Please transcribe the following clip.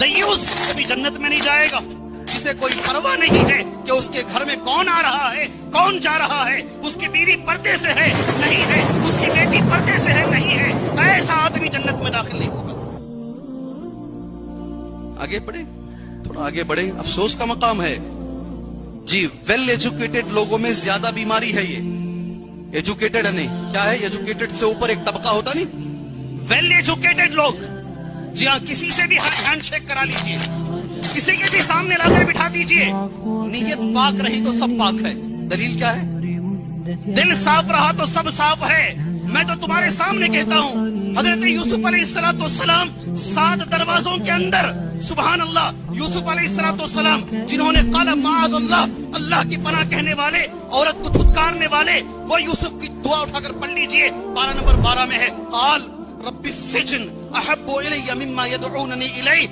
دیوس بھی جنت میں نہیں جائے گا، جسے کوئی پرواہ نہیں ہے کہ اس کے گھر میں کون آ رہا ہے کون جا رہا ہے، اس کی بیوی پردے سے ہے نہیں ہے، اس کی بیٹی پردے سے ہے نہیں ہے، ایسا آدمی جنت میں داخل نہیں ہوگا۔ آگے بڑھے، تھوڑا آگے بڑھے، افسوس کا مقام ہے جی، ویل ایجوکیٹڈ لوگوں میں زیادہ بیماری ہے یہ، ایجوکیٹڈ نہیں، کیا ہے ایجوکیٹڈ سے اوپر ایک طبقہ ہوتا نہیں، ویل ایجوکیٹڈ لوگ، جی ہاں، کسی سے بھی ہینڈ شیک کرا لیجئے، کسی کے بھی سامنے لا کر بٹھا دیجئے، نیت پاک رہی تو سب پاک ہے۔ دلیل کیا ہے؟ دل صاف رہا تو سب صاف ہے۔ میں تو تمہارے سامنے کہتا ہوں، حضرت یوسف علیہ السلام 7 دروازوں کے اندر، سبحان اللہ، یوسف علیہ السلام جنہوں نے قال معاذ اللہ، اللہ کی پناہ کہنے والے، عورت کو دھتکارنے والے، وہ یوسف کی دعا اٹھا کر پڑھ لیجئے، پارہ نمبر 12 میں ہے، قال رب السجن احب الی مما يدعوننی الیہ۔